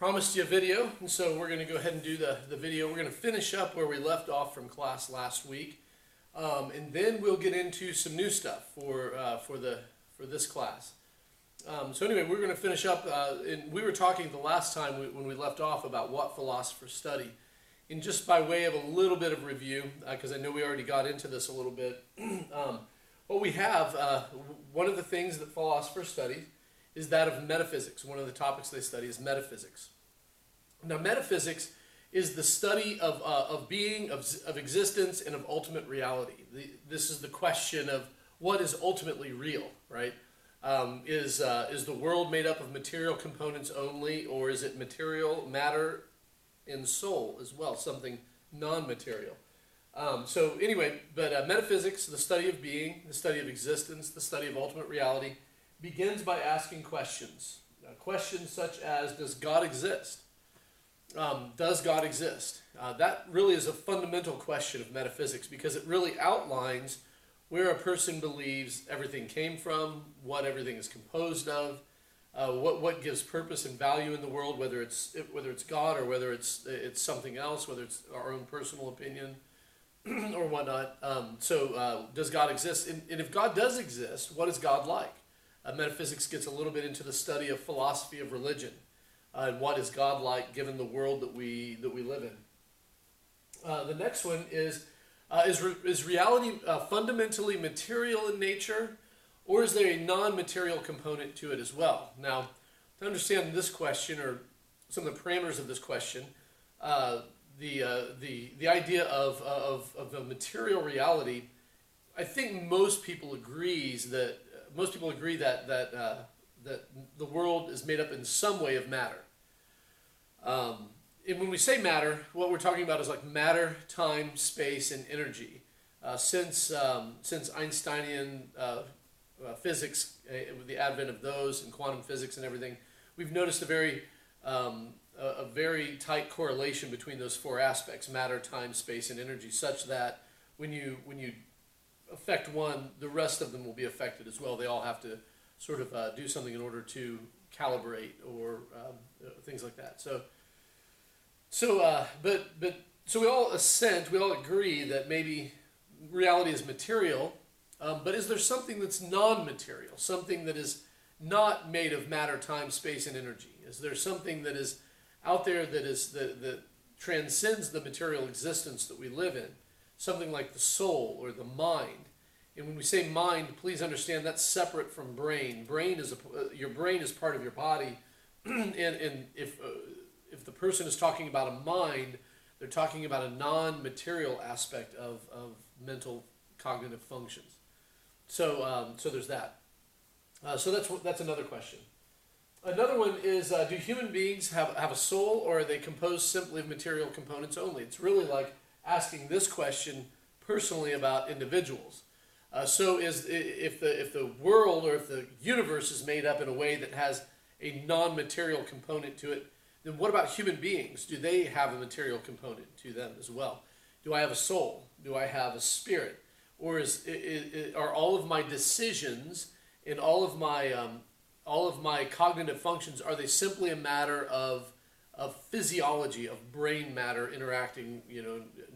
promised you a video, and so we're going to go ahead and do the video. We're going to finish up where we left off from class last week, and then we'll get into some new stuff for this class. So anyway, we're going to finish up, and we were talking the last time when we left off about what philosophers study. And just by way of a little bit of review, because I know we already got into this a little bit, what we have, one of the things that philosophers study is that of metaphysics. One of the topics they study is metaphysics. Now, metaphysics is the study of being, of existence, and of ultimate reality. This is the question of what is ultimately real, right? Is the world made up of material components only, or is it material, matter, and soul as well, something non-material? So anyway, but metaphysics, the study of being, the study of existence, the study of ultimate reality, begins by asking questions. Questions such as, does God exist? Does God exist? That really is a fundamental question of metaphysics, because it really outlines where a person believes everything came from, what everything is composed of, what gives purpose and value in the world, whether it's God or whether it's something else, whether it's our own personal opinion or whatnot. Does God exist? And if God does exist, what is God like? Metaphysics gets a little bit into the study of philosophy of religion, and what is God like given the world that we live in. The next one is reality fundamentally material in nature, or is there a non-material component to it as well? Now, to understand this question, or some of the parameters of this question, the idea of a material reality, I think most people agree that the world is made up in some way of matter. And when we say matter, what we're talking about is like matter, time, space, and energy. Since Einsteinian physics, with the advent of those and quantum physics and everything, we've noticed a very tight correlation between those four aspects: matter, time, space, and energy, such that when you affect one, the rest of them will be affected as well. They all have to sort of do something in order to calibrate or things like that. So we all assent, we all agree that maybe reality is material, but is there something that's non-material, something that is not made of matter, time, space, and energy? Is there something that is out there that transcends the material existence that we live in? Something like the soul or the mind. And when we say mind, please understand that's separate from brain. Your brain is part of your body, and if the person is talking about a mind, they're talking about a non-material aspect of mental cognitive functions. So there's that. So that's another question. Another one is, do human beings have a soul, or are they composed simply of material components only? It's really like asking this question personally about individuals. So if the world or if the universe is made up in a way that has a non-material component to it, then what about human beings? Do they have a material component to them as well? Do I have a soul? Do I have a spirit? Or are all of my decisions and all of my cognitive functions, are they simply a matter of physiology, of brain matter interacting,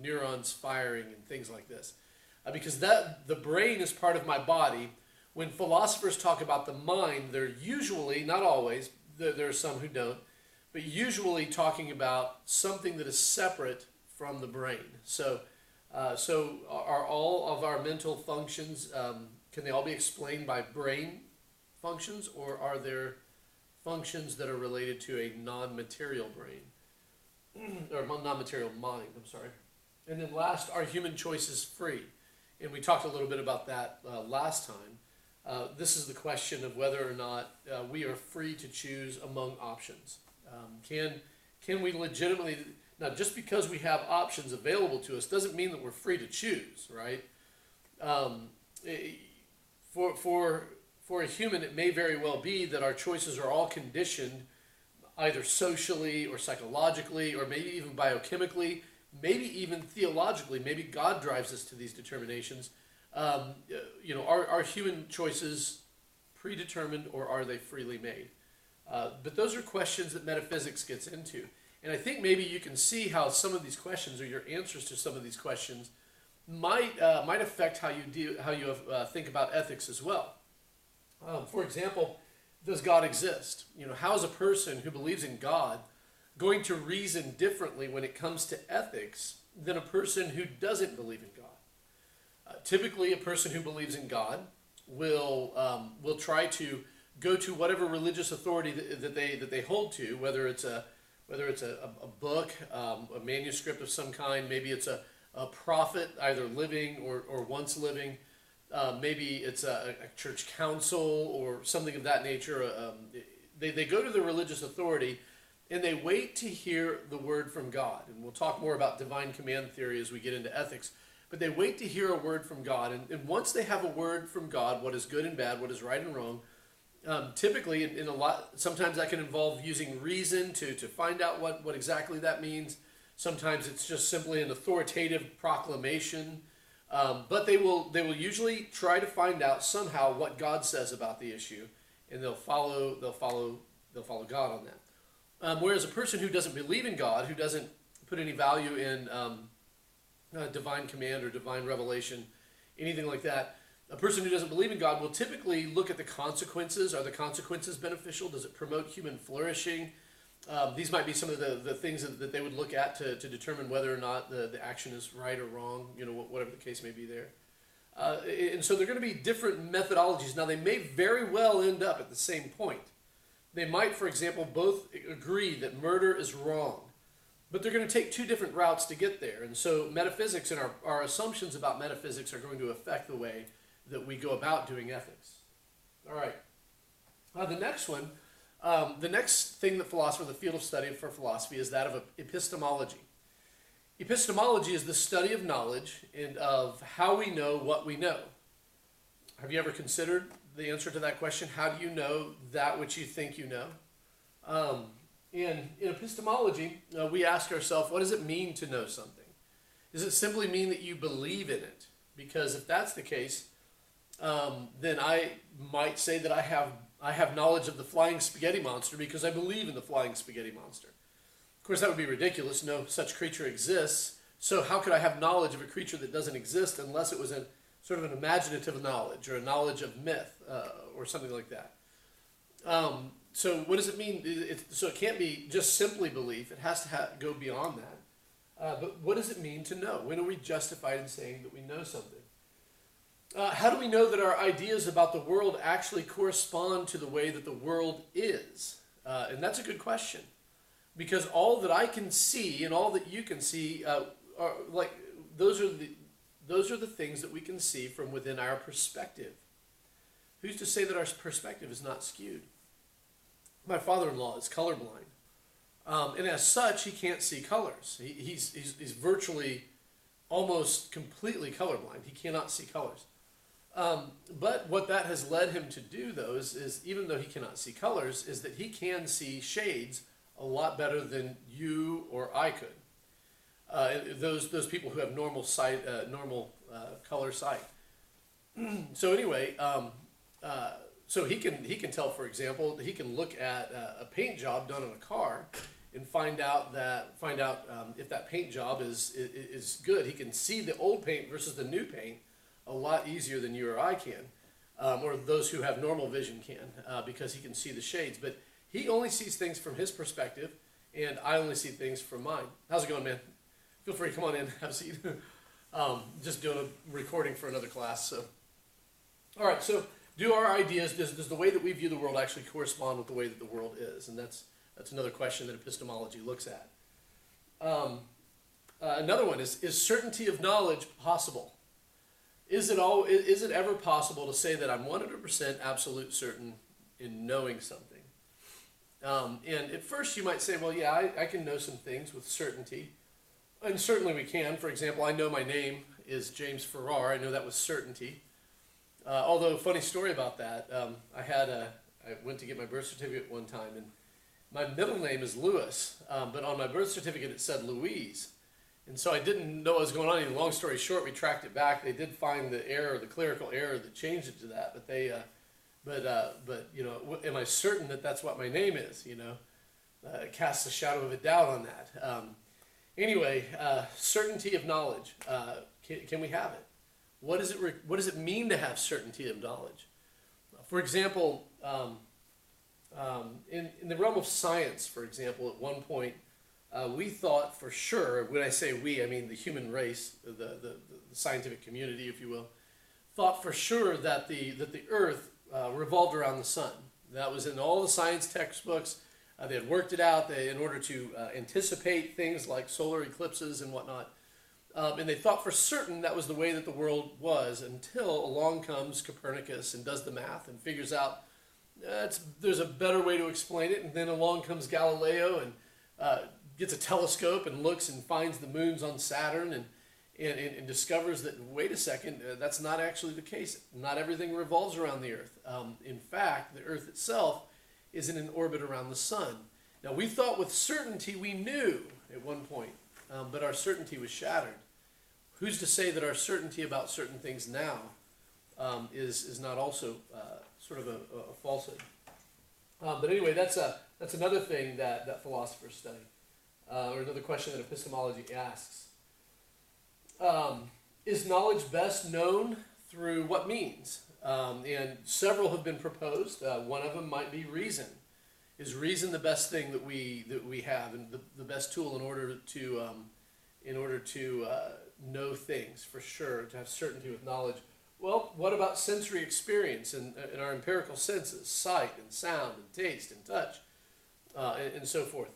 neurons firing and things like this? Because the brain is part of my body. When philosophers talk about the mind, they're usually, not always, there are some who don't, but usually talking about something that is separate from the brain. So are all of our mental functions, can they all be explained by brain functions, or are there functions that are related to a non-material brain, or non-material mind, I'm sorry. And then last, are human choices free? And we talked a little bit about that last time. This is the question of whether or not we are free to choose among options. Can we legitimately, now just because we have options available to us doesn't mean that we're free to choose, right? For a human, it may very well be that our choices are all conditioned either socially or psychologically, or maybe even biochemically, maybe even theologically. Maybe God drives us to these determinations. Are human choices predetermined, or are they freely made? But those are questions that metaphysics gets into. And I think maybe you can see how some of these questions, or your answers to some of these questions, might affect how you think about ethics as well. For example, does God exist? How is a person who believes in God going to reason differently when it comes to ethics than a person who doesn't believe in God? Typically, a person who believes in God will try to go to whatever religious authority that they hold to, whether it's a book, a manuscript of some kind, maybe it's a prophet, either living or once living. Maybe it's a church council or something of that nature. They go to the religious authority and they wait to hear the word from God. And we'll talk more about divine command theory as we get into ethics. But they wait to hear a word from God. And once they have a word from God, what is good and bad, what is right and wrong, typically sometimes that can involve using reason to find out what exactly that means. Sometimes it's just simply an authoritative proclamation. But they will usually try to find out somehow what God says about the issue, and they'll follow God on that. Whereas a person who doesn't believe in God, who doesn't put any value in divine command or divine revelation, anything like that, a person who doesn't believe in God will typically look at the consequences. Are the consequences beneficial? Does it promote human flourishing? These might be some of the things that they would look at to determine whether or not the action is right or wrong, whatever the case may be there. And so they're going to be different methodologies. Now, they may very well end up at the same point. They might, for example, both agree that murder is wrong, but they're going to take two different routes to get there. And so metaphysics and our assumptions about metaphysics are going to affect the way that we go about doing ethics. All right. The next one. The next thing that the field of study for philosophy is that of epistemology. Epistemology is the study of knowledge and of how we know what we know. Have you ever considered the answer to that question? How do you know that which you think you know? In epistemology, we ask ourselves, what does it mean to know something? Does it simply mean that you believe in it? Because if that's the case, then I might say that I have knowledge of the flying spaghetti monster because I believe in the flying spaghetti monster. Of course, that would be ridiculous. No such creature exists. So how could I have knowledge of a creature that doesn't exist unless it was a sort of an imaginative knowledge or a knowledge of myth or something like that? So what does it mean? So it can't be just simply belief. It has to go beyond that. But what does it mean to know? When are we justified in saying that we know something? How do we know that our ideas about the world actually correspond to the way that the world is? And that's a good question, because all that I can see and all that you can see are like those are the things that we can see from within our perspective. Who's to say that our perspective is not skewed? My father-in-law is colorblind, and as such, he can't see colors. He's virtually, almost completely colorblind. He cannot see colors. But what that has led him to do, though, is even though he cannot see colors, is that he can see shades a lot better than you or I could. Those people who have normal sight, color sight. So anyway, so he can tell, for example, he can look at a paint job done on a car and find out if that paint job is good. He can see the old paint versus the new paint a lot easier than you or I can, or those who have normal vision can, because he can see the shades. But he only sees things from his perspective, and I only see things from mine. How's it going, man? Feel free to come on in, have a seat. Just doing a recording for another class. So, all right. So, do our ideas, does the way that we view the world actually correspond with the way that the world is? And that's another question that epistemology looks at. Another one is certainty of knowledge possible? Is it ever possible to say that I'm 100% absolute certain in knowing something? And at first you might say, well, yeah, I can know some things with certainty. And certainly we can. For example, I know my name is James Farrar. I know that with certainty. Although, funny story about that, I went to get my birth certificate one time, and my middle name is Lewis, but on my birth certificate it said Louise. And so I didn't know what was going on. And long story short, we tracked it back. They did find the clerical error that changed it to that, but but you know, am I certain that that's what my name is? You know, it casts a shadow of a doubt on that. Anyway, certainty of knowledge. Can we have it? What does it mean to have certainty of knowledge? For example, in the realm of science, for example, at one point, we thought for sure, when I say we, I mean the human race, the scientific community, if you will, thought for sure that the Earth revolved around the sun. That was in all the science textbooks. They had worked it out in order to anticipate things like solar eclipses and whatnot. And they thought for certain that was the way that the world was, until along comes Copernicus and does the math and figures out there's a better way to explain it. And then along comes Galileo and gets a telescope and looks and finds the moons on Saturn and discovers that, wait a second, that's not actually the case. Not everything revolves around the Earth. In fact, the Earth itself is in an orbit around the sun. Now, we thought with certainty we knew at one point, but our certainty was shattered. Who's to say that our certainty about certain things now is not also sort of a falsehood? But anyway, that's another thing that philosophers study, or another question that epistemology asks. Is knowledge best known through what means? And several have been proposed. One of them might be reason. Is reason the best thing that we have, and the best tool in order to know things for sure, to have certainty with knowledge? Well, what about sensory experience and our empirical senses, sight and sound and taste and touch, and so forth?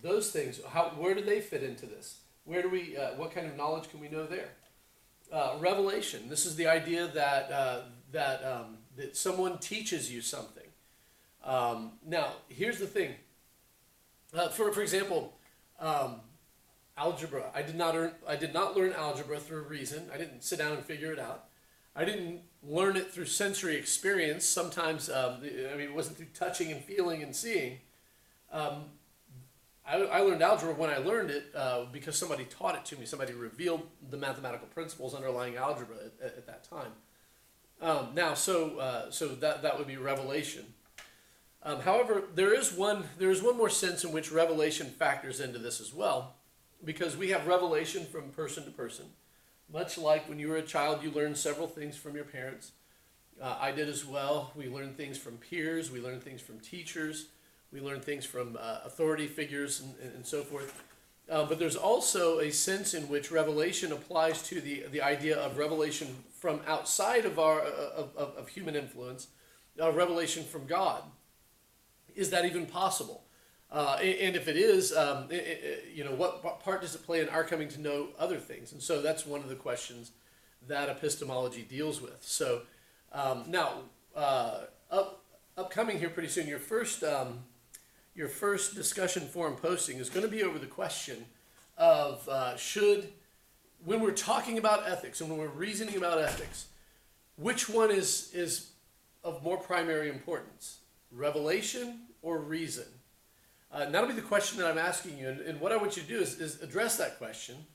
Those things, where do they fit into this? Where do we? What kind of knowledge can we know there? Revelation. This is the idea that someone teaches you something. Now, here's the thing. For example, algebra. I did not learn algebra through reason. I didn't sit down and figure it out. I didn't learn it through sensory experience. Sometimes, it wasn't through touching and feeling and seeing. I learned algebra when I learned it because somebody taught it to me. Somebody revealed the mathematical principles underlying algebra at that time. So that would be revelation. However, there is one more sense in which revelation factors into this as well, because we have revelation from person to person. Much like when you were a child, you learned several things from your parents. I did as well. We learned things from peers. We learned things from teachers. We learn things from authority figures and so forth. But there's also a sense in which revelation applies to the idea of revelation from outside of of human influence, revelation from God. Is that even possible? And if it is, what part does it play in our coming to know other things? And so that's one of the questions that epistemology deals with. So now, upcoming here pretty soon, your first discussion forum posting is going to be over the question of when we're talking about ethics and when we're reasoning about ethics, which one is of more primary importance, revelation or reason? And that'll be the question that I'm asking you. And what I want you to do is address that question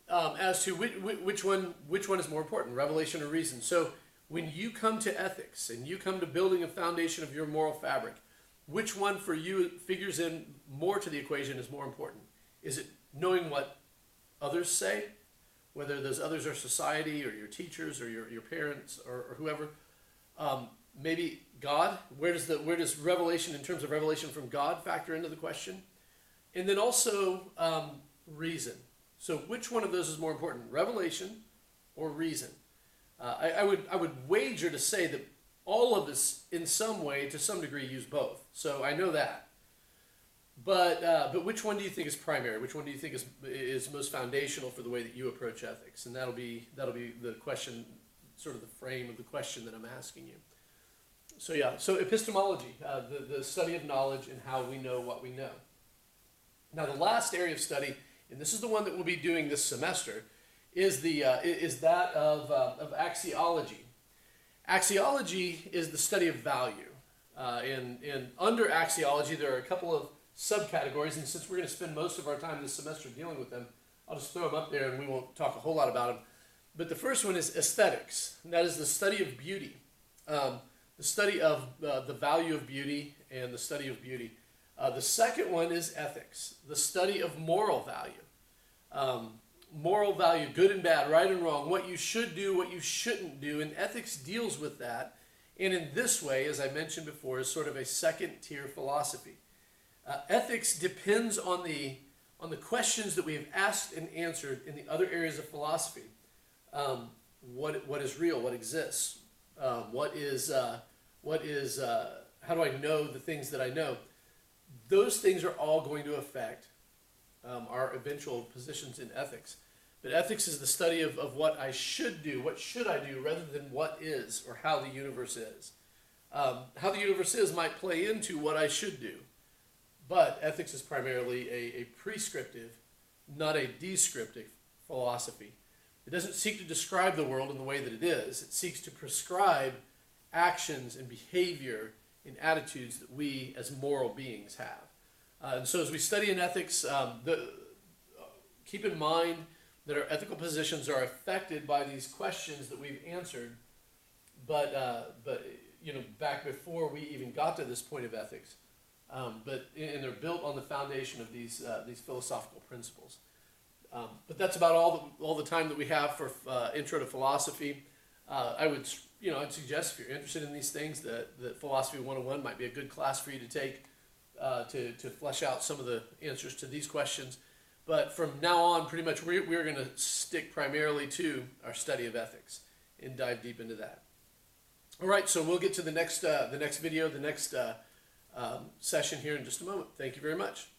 as to which one is more important, revelation or reason. So when you come to ethics and you come to building a foundation of your moral fabric, which one for you figures in more to the equation is more important? Is it knowing what others say, whether those others are society or your teachers or your parents or whoever? Maybe God. Where does revelation, in terms of revelation from God, factor into the question? And then also reason. So which one of those is more important, revelation or reason? I would wager to say that all of us, in some way, to some degree, use both. So I know that. But which one do you think is primary? Which one do you think is most foundational for the way that you approach ethics? And that'll be the question, sort of the frame of the question that I'm asking you. So epistemology, the study of knowledge and how we know what we know. Now the last area of study, and this is the one that we'll be doing this semester, is that of axiology. Axiology is the study of value. And under axiology, there are a couple of subcategories, and since we're going to spend most of our time this semester dealing with them, I'll just throw them up there and we won't talk a whole lot about them. But the first one is aesthetics, and that is the study of beauty. the study of the value of beauty and the study of beauty. The second one is ethics, the study of moral value. Moral value, good and bad, right and wrong, what you should do, what you shouldn't do, and ethics deals with that. And in this way, as I mentioned before, is sort of a second-tier philosophy. Ethics depends on the questions that we have asked and answered in the other areas of philosophy. What is real? What exists? How do I know the things that I know? Those things are all going to affect our eventual positions in ethics. But ethics is the study of what I should do, what should I do, rather than what is or how the universe is. How the universe is might play into what I should do. But ethics is primarily a prescriptive, not a descriptive philosophy. It doesn't seek to describe the world in the way that it is. It seeks to prescribe actions and behavior and attitudes that we as moral beings have. And so as we study in ethics, keep in mind that our ethical positions are affected by these questions that we've answered. But back before we even got to this point of ethics, and they're built on the foundation of these philosophical principles. But that's about all the time that we have for intro to philosophy. I'd suggest if you're interested in these things that Philosophy 101 might be a good class for you to take to flesh out some of the answers to these questions. But from now on, pretty much we're going to stick primarily to our study of ethics and dive deep into that. All right, so we'll get to the next video, the next session here in just a moment. Thank you very much.